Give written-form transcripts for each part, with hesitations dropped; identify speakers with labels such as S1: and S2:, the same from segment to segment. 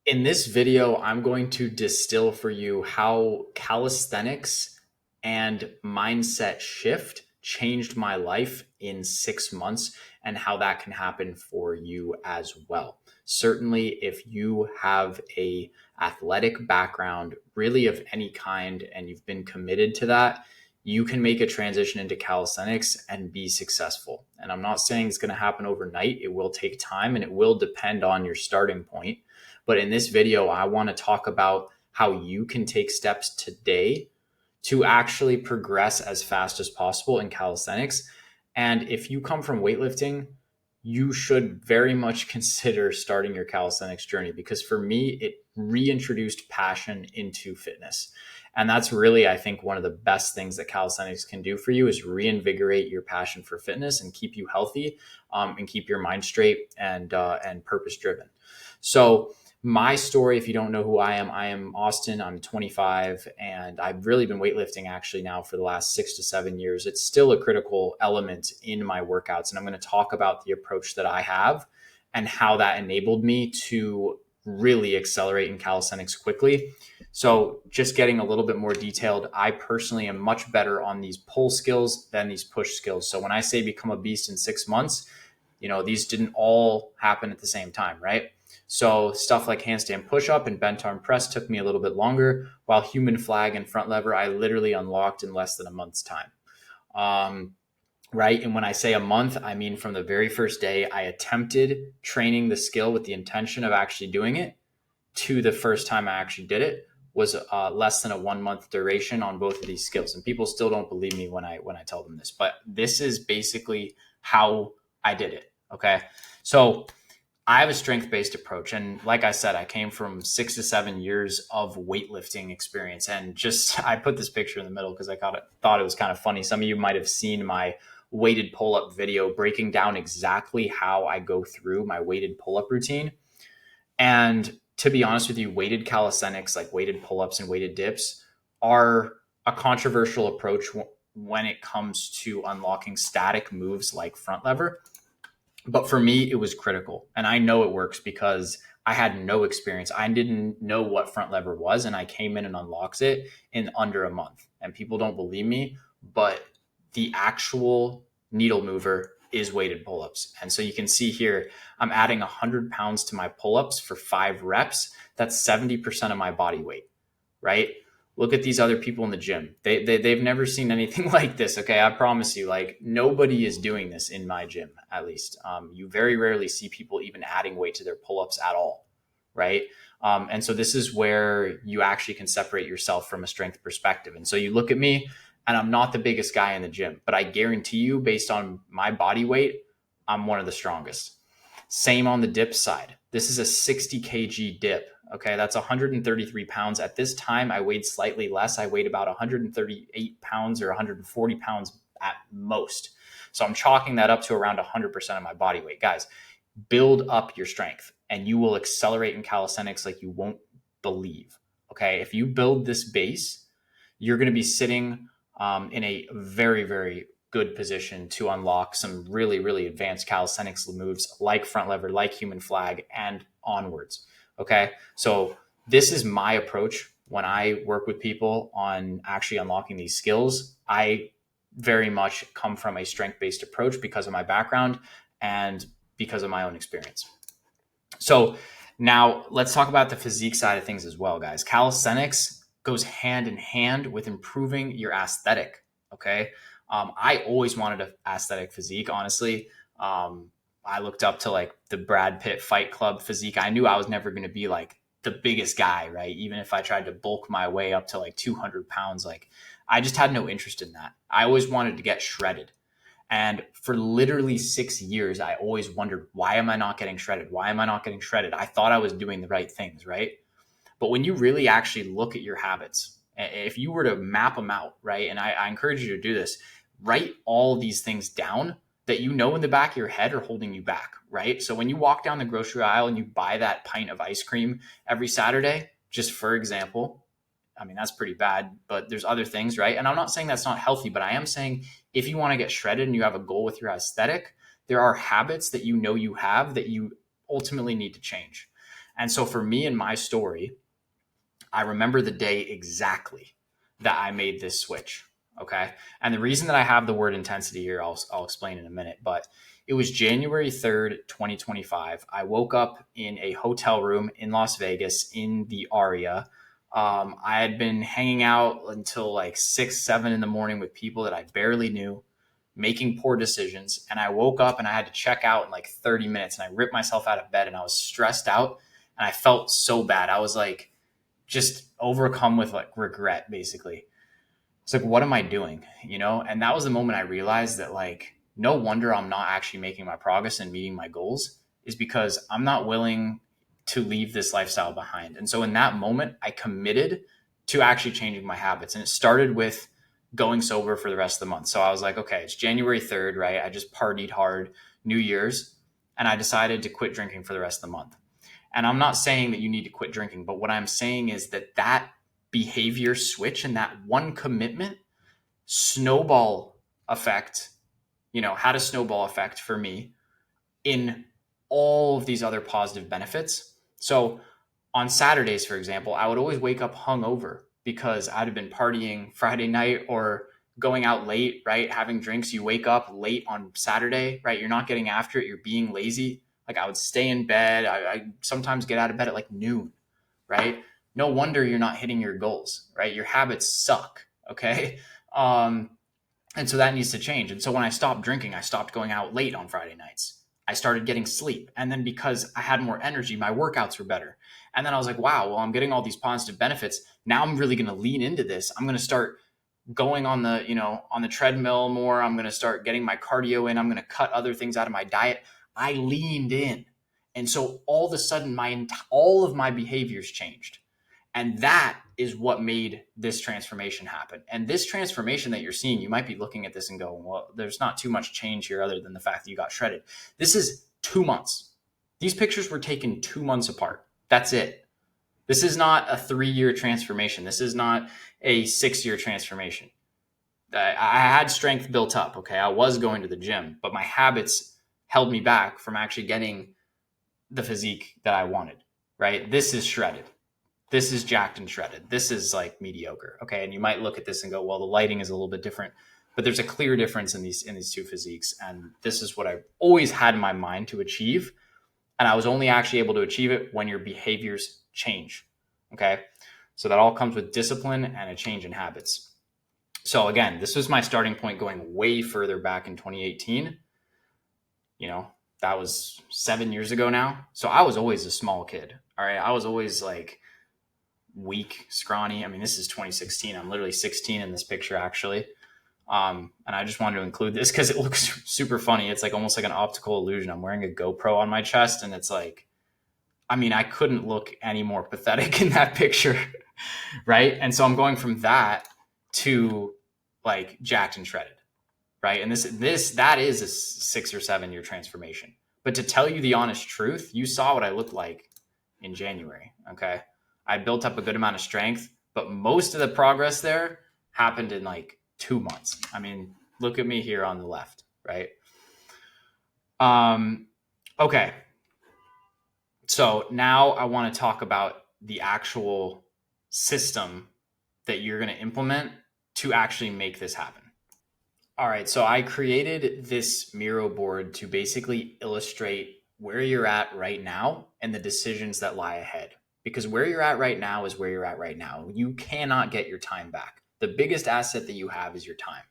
S1: In this video, I'm going to distill for you how calisthenics and mindset shift changed my life in 6 months and how that can happen for you as well. Certainly, if you have a athletic background, really of any kind, and you've been committed to that, you can make a transition into calisthenics and be successful. And I'm not saying it's going to happen overnight. It will take time and it will depend on your starting point. But in this video, I want to talk about how you can take steps today to actually progress as fast as possible in calisthenics. And if you come from weightlifting, you should very much consider starting your calisthenics journey because for me, it reintroduced passion into fitness. And that's really, I think, one of the best things that calisthenics can do for you is reinvigorate your passion for fitness and keep you healthy, and keep your mind straight and purpose driven. So my story, if you don't know who I am Austin. I'm 25 and I've really been weightlifting actually now for the last 6 to 7 years. It's still a critical element in my workouts. And I'm going to talk about the approach that I have and how that enabled me to really accelerate in calisthenics quickly. So just getting a little bit more detailed, I personally am much better on these pull skills than these push skills. So when I say become a beast in 6 months, these didn't all happen at the same time, right? So stuff like handstand push-up and bent arm press took me a little bit longer, while human flag and front lever, I literally unlocked in less than a month's time. Right. And when I say a month, I mean from the very first day I attempted training the skill with the intention of actually doing it to the first time I actually did it was less than a 1 month duration on both of these skills. And people still don't believe me when I tell them this, but this is basically how I did it. Okay. So I have a strength-based approach. And like I said, I came from 6 to 7 years of weightlifting experience. And I put this picture in the middle because I thought it was kind of funny. Some of you might have seen my weighted pull-up video breaking down exactly how I go through my weighted pull-up routine. And to be honest with you, weighted calisthenics, like weighted pull-ups and weighted dips, are a controversial approach when it comes to unlocking static moves like front lever. But for me, it was critical. And I know it works because I had no experience. I didn't know what front lever was. And I came in and unlocks it in under a month. And people don't believe me, but the actual needle mover is weighted pull-ups. And so you can see here, I'm adding 100 pounds to my pull-ups for 5 reps. That's 70% of my body weight, right? Look at these other people in the gym. They've never seen anything like this. Okay. I promise you, like nobody is doing this in my gym, at least. You very rarely see people even adding weight to their pull-ups at all. Right. And so this is where you actually can separate yourself from a strength perspective. And so you look at me and I'm not the biggest guy in the gym, but I guarantee you based on my body weight, I'm one of the strongest. Same on the dip side. This is a 60 kg dip. Okay, that's 133 pounds. At this time, I weighed slightly less. I weighed about 138 pounds or 140 pounds at most. So I'm chalking that up to around 100% of my body weight. Guys, build up your strength and you will accelerate in calisthenics like you won't believe. Okay, if you build this base, you're going to be sitting in a very, very good position to unlock some really, really advanced calisthenics moves like front lever, like human flag, and onwards. Okay. So this is my approach when I work with people on actually unlocking these skills. I very much come from a strength-based approach because of my background and because of my own experience. So now let's talk about the physique side of things as well, guys. Calisthenics goes hand in hand with improving your aesthetic. Okay. I always wanted an aesthetic physique, honestly. I looked up to like the Brad Pitt Fight Club physique. I knew I was never going to be like the biggest guy, right? Even if I tried to bulk my way up to like 200 pounds, like I just had no interest in that. I always wanted to get shredded. And for literally 6 years, I always wondered, why am I not getting shredded? Why am I not getting shredded? I thought I was doing the right things, right? But when you really actually look at your habits, if you were to map them out, right? And I encourage you to do this, write all these things down that you know in the back of your head are holding you back, right? So when you walk down the grocery aisle and you buy that pint of ice cream every Saturday, just for example, I mean, that's pretty bad, but there's other things, right? And I'm not saying that's not healthy, but I am saying if you want to get shredded and you have a goal with your aesthetic, there are habits that you know you have that you ultimately need to change. And so for me and my story, I remember the day exactly that I made this switch. Okay. And the reason that I have the word intensity here, I'll explain in a minute, but it was January 3rd, 2025. I woke up in a hotel room in Las Vegas in the Aria. I had been hanging out until like 6, 7 in the morning with people that I barely knew, making poor decisions. And I woke up and I had to check out in like 30 minutes, and I ripped myself out of bed and I was stressed out and I felt so bad. I was like, just overcome with like regret, basically. It's like, what am I doing? And that was the moment I realized that, like, no wonder I'm not actually making my progress and meeting my goals, is because I'm not willing to leave this lifestyle behind. And so in that moment, I committed to actually changing my habits. And it started with going sober for the rest of the month. So I was like, okay, it's January 3rd, right? I just partied hard, New Year's, and I decided to quit drinking for the rest of the month. And I'm not saying that you need to quit drinking, but what I'm saying is that behavior switch and that one commitment snowball effect, had a snowball effect for me in all of these other positive benefits. So on Saturdays, for example, I would always wake up hungover because I'd have been partying Friday night or going out late, right? Having drinks. You wake up late on Saturday, right? You're not getting after it. You're being lazy. Like, I would stay in bed. I sometimes get out of bed at like noon, right? No wonder you're not hitting your goals, right? Your habits suck. Okay. And so that needs to change. And so when I stopped drinking, I stopped going out late on Friday nights. I started getting sleep. And then because I had more energy, my workouts were better. And then I was like, wow, well, I'm getting all these positive benefits. Now I'm really going to lean into this. I'm going to start going on the treadmill more. I'm going to start getting my cardio in. I'm going to cut other things out of my diet. I leaned in. And so all of a sudden, all of my behaviors changed. And that is what made this transformation happen. And this transformation that you're seeing, you might be looking at this and going, well, there's not too much change here other than the fact that you got shredded. This is 2 months. These pictures were taken 2 months apart. That's it. This is not a 3-year transformation. This is not a 6-year transformation. I had strength built up. Okay. I was going to the gym, but my habits held me back from actually getting the physique that I wanted, right? This is shredded. This is jacked and shredded. This is like mediocre. Okay. And you might look at this and go, well, the lighting is a little bit different, but there's a clear difference in these two physiques. And this is what I always had in my mind to achieve. And I was only actually able to achieve it when your behaviors change. Okay. So that all comes with discipline and a change in habits. So again, this was my starting point going way further back in 2018. That was 7 years ago now. So I was always a small kid. All right. I was always like weak, scrawny. I mean, this is 2016. I'm literally 16 in this picture, actually. And I just wanted to include this because it looks super funny. It's like almost like an optical illusion. I'm wearing a GoPro on my chest, and it's like, I mean, I couldn't look any more pathetic in that picture. Right. And so I'm going from that to like jacked and shredded. Right. And that is a 6 or 7 year transformation. But to tell you the honest truth, you saw what I looked like in January. Okay. I built up a good amount of strength, but most of the progress there happened in like 2 months. I mean, look at me here on the left, right? Okay. So now I want to talk about the actual system that you're going to implement to actually make this happen. All right. So I created this Miro board to basically illustrate where you're at right now and the decisions that lie ahead. Because where you're at right now is where you're at right now. You cannot get your time back. The biggest asset that you have is your time.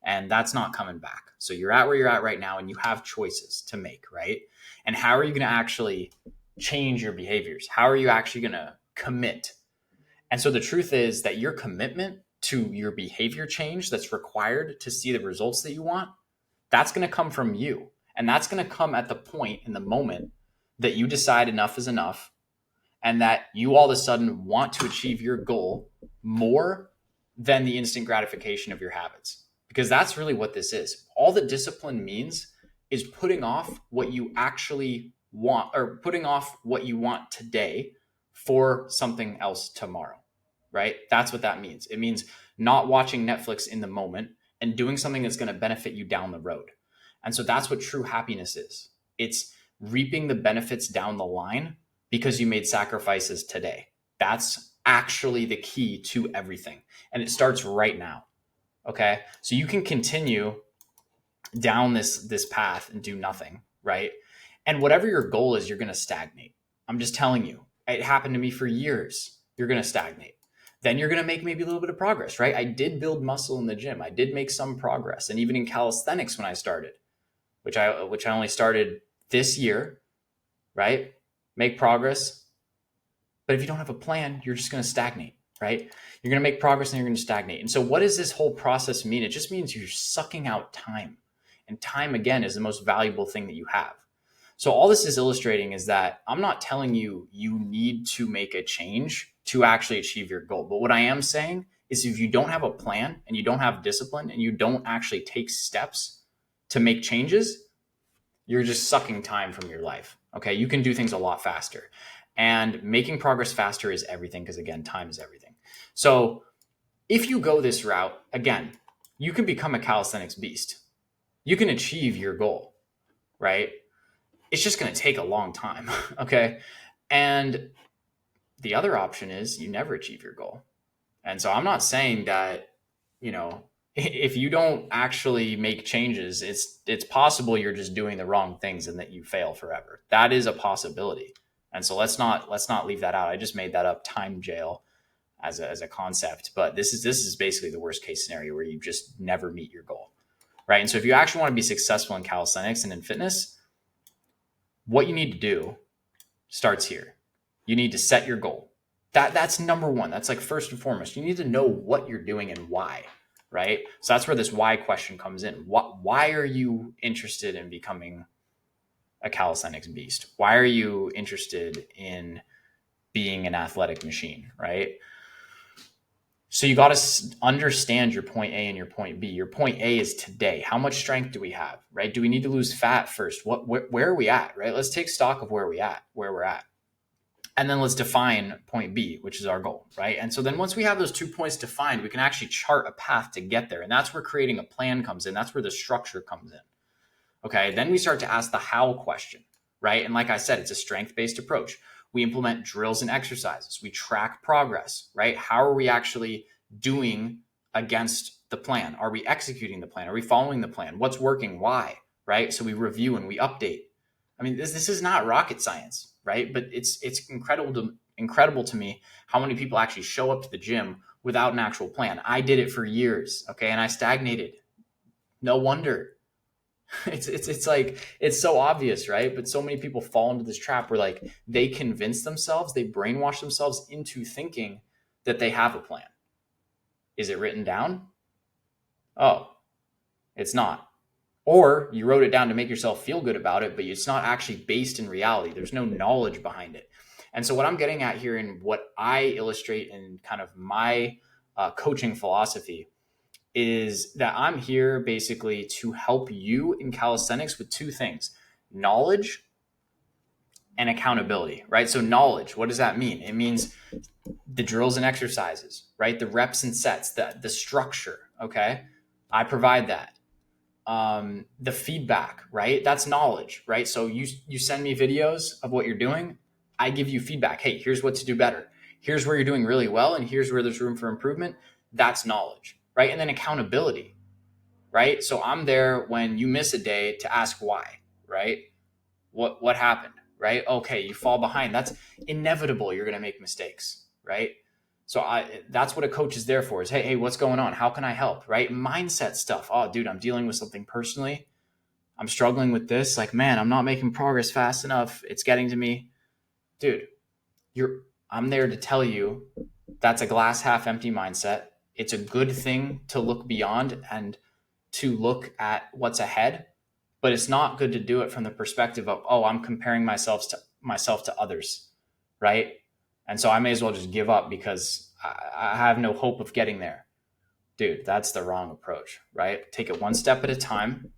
S1: And that's not coming back. So you're at where you're at right now, and you have choices to make, right? And how are you going to actually change your behaviors? How are you actually going to commit? And so the truth is that your commitment to your behavior change that's required to see the results that you want, that's going to come from you. And that's going to come at the point in the moment that you decide enough is enough, and that you all of a sudden want to achieve your goal more than the instant gratification of your habits. Because that's really what this is. All that discipline means is putting off what you actually want, or putting off what you want today for something else tomorrow, right? That's what that means. It means not watching Netflix in the moment and doing something that's going to benefit you down the road. And so that's what true happiness is. It's reaping the benefits down the line because you made sacrifices today. That's actually the key to everything. And it starts right now. Okay. So you can continue down this path and do nothing, right? And whatever your goal is, you're going to stagnate. I'm just telling you. It happened to me for years. You're going to stagnate. Then you're going to make maybe a little bit of progress, right? I did build muscle in the gym. I did make some progress. And even in calisthenics when I started, which I only started this year, right? Make progress. But if you don't have a plan, you're just going to stagnate, right? You're going to make progress and you're going to stagnate. And so what does this whole process mean? It just means you're sucking out time. And time, again, is the most valuable thing that you have. So all this is illustrating is that I'm not telling you you need to make a change to actually achieve your goal. But what I am saying is if you don't have a plan and you don't have discipline and you don't actually take steps to make changes, you're just sucking time from your life. Okay. You can do things a lot faster. And making progress faster is everything because, again, time is everything. So if you go this route, again, you can become a calisthenics beast. You can achieve your goal, right? It's just going to take a long time. Okay. And the other option is you never achieve your goal. And so I'm not saying that, if you don't actually make changes, it's possible you're just doing the wrong things and that you fail forever. That is a possibility. And so let's not leave that out. I just made that up, time jail, as a concept, but this is basically the worst case scenario where you just never meet your goal, right? And so if you actually want to be successful in calisthenics and in fitness, what you need to do starts here. You need to set your goal. That's number one. That's like first and foremost. You need to know what you're doing and why, right? So that's where this why question comes in. Why are you interested in becoming a calisthenics beast? Why are you interested in being an athletic machine, right? So you got to understand your point A and your point B. Your point A is today. How much strength do we have, right? Do we need to lose fat first? Where are we at, right? Let's take stock of where we're at. And then let's define point B, which is our goal, right? And so then once we have those 2 points defined, we can actually chart a path to get there. And that's where creating a plan comes in. That's where the structure comes in. Okay, then we start to ask the how question, right? And like I said, it's a strength-based approach. We implement drills and exercises. We track progress, right? How are we actually doing against the plan? Are we executing the plan? Are we following the plan? What's working? Why, right? So we review and we update. I mean, this is not rocket science, right? But it's incredible to me how many people actually show up to the gym without an actual plan. I did it for years, okay, and I stagnated. No wonder. It's like, it's so obvious, right? But so many people fall into this trap where like they convince themselves, they brainwash themselves into thinking that they have a plan. Is it written down? Oh, it's not. Or you wrote it down to make yourself feel good about it, but it's not actually based in reality. There's no knowledge behind it. And so what I'm getting at here and what I illustrate in kind of my coaching philosophy is that I'm here basically to help you in calisthenics with two things: knowledge and accountability, right? So knowledge, what does that mean? It means the drills and exercises, right? The reps and sets, the structure, okay? I provide that. The feedback, right? That's knowledge, right? So you send me videos of what you're doing. I give you feedback. Hey, here's what to do better. Here's where you're doing really well. And here's where there's room for improvement. That's knowledge, right? And then accountability, right? So I'm there when you miss a day to ask why, right? What happened, right? Okay, you fall behind. That's inevitable. You're going to make mistakes, right? So that's what a coach is there for, is, hey, what's going on? How can I help, right? Mindset stuff. Oh, dude, I'm dealing with something personally. I'm struggling with this. Like, man, I'm not making progress fast enough. It's getting to me. Dude, I'm there to tell you that's a glass half empty mindset. It's a good thing to look beyond and to look at what's ahead, but it's not good to do it from the perspective of, oh, I'm comparing myself to others, right? And so I may as well just give up because I have no hope of getting there. Dude, that's the wrong approach, right? Take it one step at a time.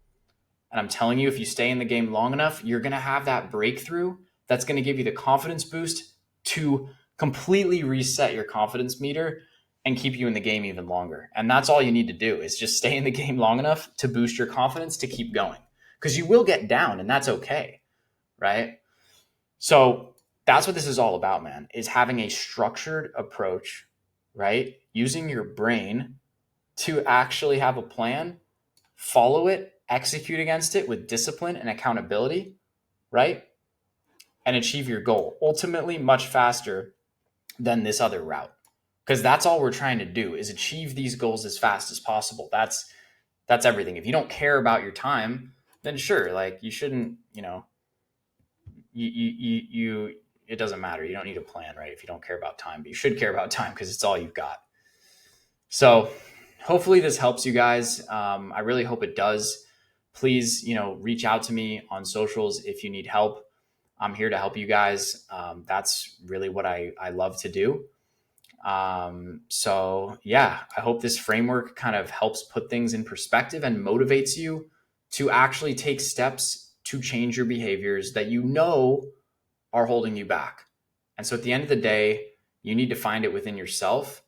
S1: And I'm telling you, if you stay in the game long enough, you're going to have that breakthrough that's going to give you the confidence boost to completely reset your confidence meter and keep you in the game even longer. And that's all you need to do, is just stay in the game long enough to boost your confidence to keep going. Because you will get down, and that's okay, right? So That's what this is all about, man, is having a structured approach, right? Using your brain to actually have a plan, follow it, execute against it with discipline and accountability, right? And achieve your goal ultimately much faster than this other route. Because that's all we're trying to do is achieve these goals as fast as possible. That's everything. If you don't care about your time, then sure, like you shouldn't, you it doesn't matter. You don't need a plan, right? If you don't care about time, but you should care about time because it's all you've got. So hopefully this helps you guys. I really hope it does. Please, reach out to me on socials if you need help. I'm here to help you guys. That's really what I love to do. So yeah, I hope this framework kind of helps put things in perspective and motivates you to actually take steps to change your behaviors that are holding you back. And so at the end of the day, you need to find it within yourself,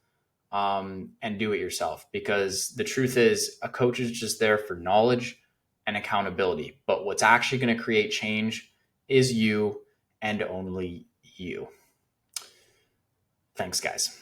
S1: and do it yourself, because the truth is a coach is just there for knowledge and accountability. But what's actually going to create change is you and only you. Thanks, guys.